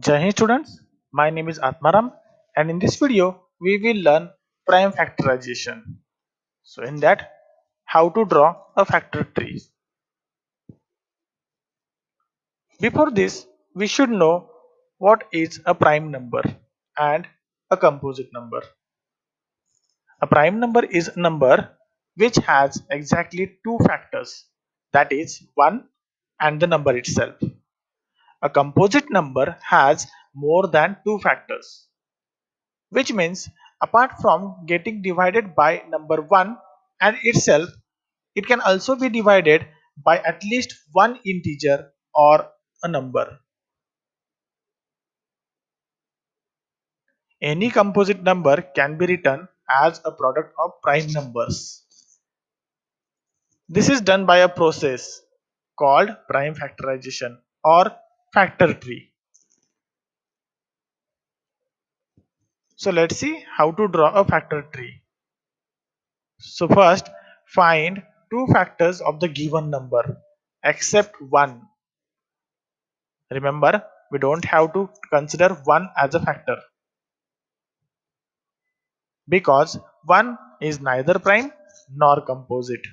Jai Hind students, my name is Atmaram and in this video we will learn prime factorization. So in that, how to draw a factor tree. Before this, we should know what is a prime number and a composite number. A prime number is a number which has exactly two factors, that is 1 and the number itself. A composite number has more than two factors, which means apart from getting divided by number 1 and itself, it can also be divided by at least one integer or a number. Any composite number can be written as a product of prime numbers. This is done by a process called prime factorization or factor tree. So let's see how to draw a factor tree. So first, find two factors of the given number except one. Remember, we don't have to consider 1 as a factor because 1 is neither prime nor composite.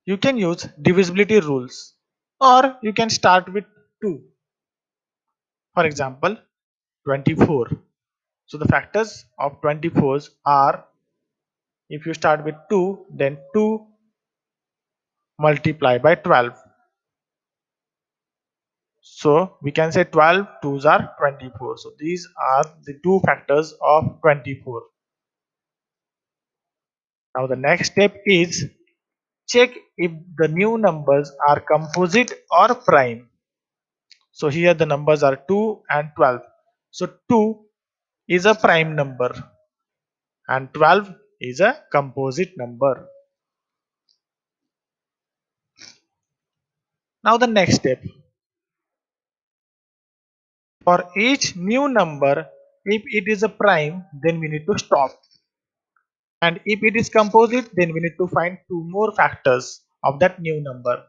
You can use divisibility rules or you can start with 2. For example, 24. So the factors of 24s are, if you start with 2, then 2 multiply by 12. So we can say 12 twos are 24. So these are the two factors of 24. Now the next step is check if the new numbers are composite or prime. So here the numbers are 2 and 12. So 2 is a prime number and 12 is a composite number. Now the next step. For each new number, if it is a prime, then we need to stop. And if it is composite, then we need to find two more factors of that new number.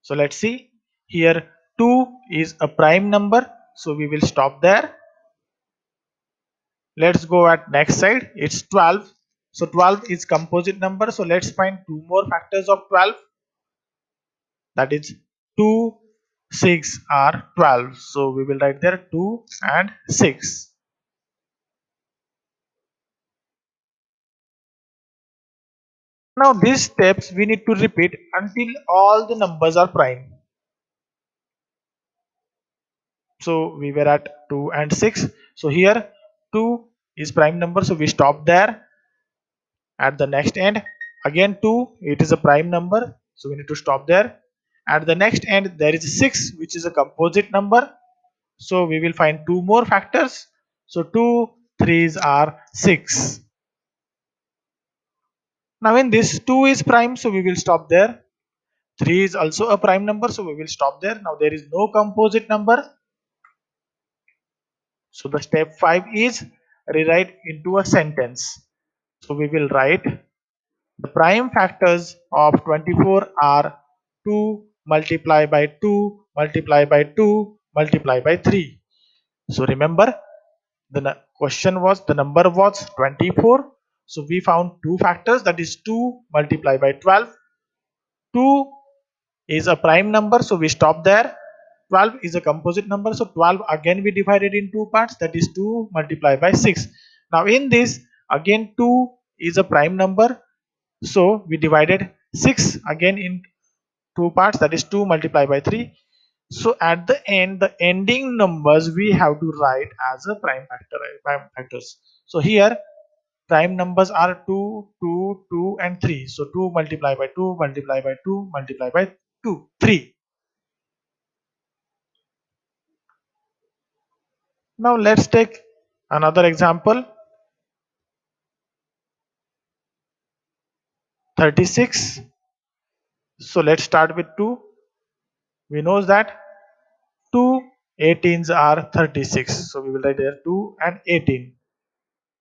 So let's see. Here 2 is a prime number. So we will stop there. Let's go at next side. It's 12. So 12 is composite number. So let's find two more factors of 12. That is 2, 6 are 12. So we will write there 2 and 6. Now these steps we need to repeat until all the numbers are prime. So we were at 2 and 6. So here 2 is prime number. So we stop there. At the next end, again 2, it is a prime number. So we need to stop there. At the next end, there is 6, which is a composite number. So we will find two more factors. So 2 threes are 6. Now in this 2 is prime, so we will stop there. 3 is also a prime number, so we will stop there. Now there is no composite number. So the step 5 is rewrite into a sentence. So we will write the prime factors of 24 are 2 multiply by 2 multiply by 2 multiply by 3. So remember the question was the number was 24. So we found two factors, that is 2 multiply by 12. 2 is a prime number, so we stop there. 12 is a composite number, so 12 again we divided in two parts, that is 2 multiplied by 6. Now in this again 2 is a prime number, so we divided 6 again in two parts, that is 2 multiplied by 3. So at the end, the ending numbers we have to write as a prime factors. So here prime numbers are 2, 2, 2 and 3. So 2 multiplied by 2 multiplied by 2 multiplied by 2, 3. Now let's take another example, 36. So let's start with 2. We know that 2 18s are 36. So we will write there 2 and 18.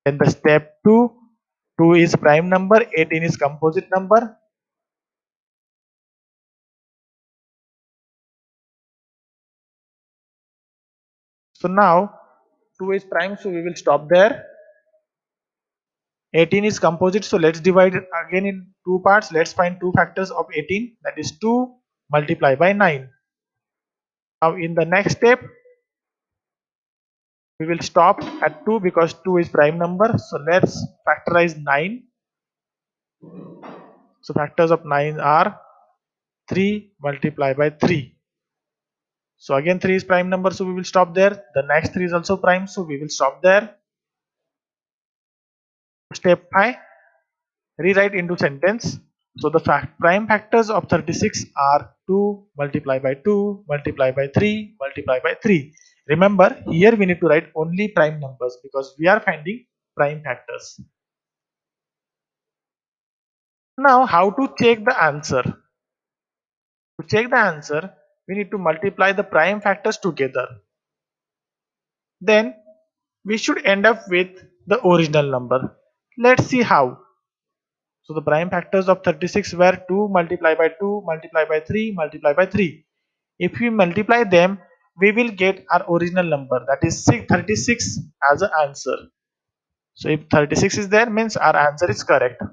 Then the step 2, 2 is prime number, 18 is composite number. So now 2 is prime, so we will stop there. 18 is composite, so let's divide it again in two parts. Let's find two factors of 18, that is 2 multiplied by 9. Now in the next step, we will stop at 2 because 2 is prime number. So let's factorize 9. So factors of 9 are 3 multiplied by 3. So again 3 is prime number, so we will stop there. The next 3 is also prime, so we will stop there. Step 5, rewrite into sentence. So the prime factors of 36 are 2 multiplied by 2 multiplied by 3 multiplied by 3. Remember, here we need to write only prime numbers because we are finding prime factors. Now how to check the answer? To check the answer, we need to multiply the prime factors together. Then we should end up with the original number. Let's see how. So the prime factors of 36 were 2 multiplied by 2 multiplied by 3 multiplied by 3. If we multiply them, we will get our original number, that is 36 as an answer. So if 36 is there, means our answer is correct.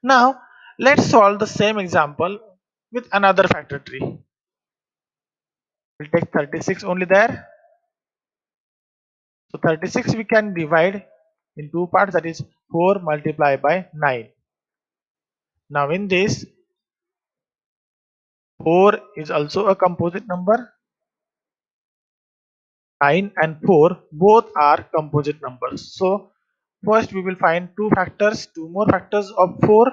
Now let's solve the same example with another factor tree. We'll take 36 only there. So 36 we can divide in two parts, that is 4 multiplied by 9. Now in this, 4 is also a composite number. 9 and 4 both are composite numbers. So first we will find two more factors of 4,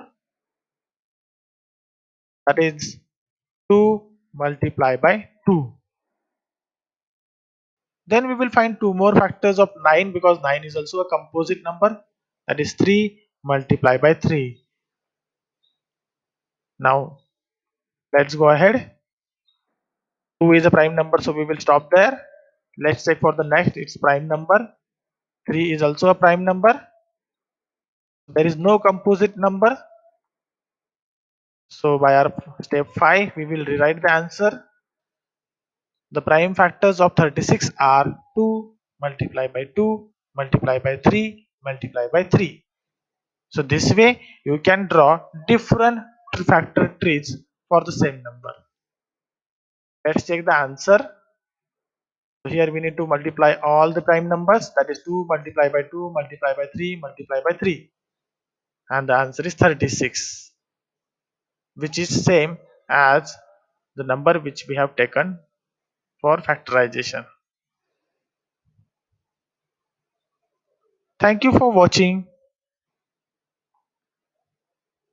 that is 2 multiplied by 2. Then we will find two more factors of 9 because 9 is also a composite number, that is 3 multiplied by 3. Now let's go ahead. 2 is a prime number, so we will stop there. Let's check for the next, its prime number. 3 is also a prime number. There is no composite number. So by our step 5, we will rewrite the answer. The prime factors of 36 are 2 multiplied by 2 multiplied by 3 multiplied by 3. So this way you can draw different factor trees for the same number. Let's check the answer. So here we need to multiply all the prime numbers, that is 2 multiplied by 2 multiplied by 3 multiplied by 3, and the answer is 36, which is same as the number which we have taken for factorization. Thank you for watching.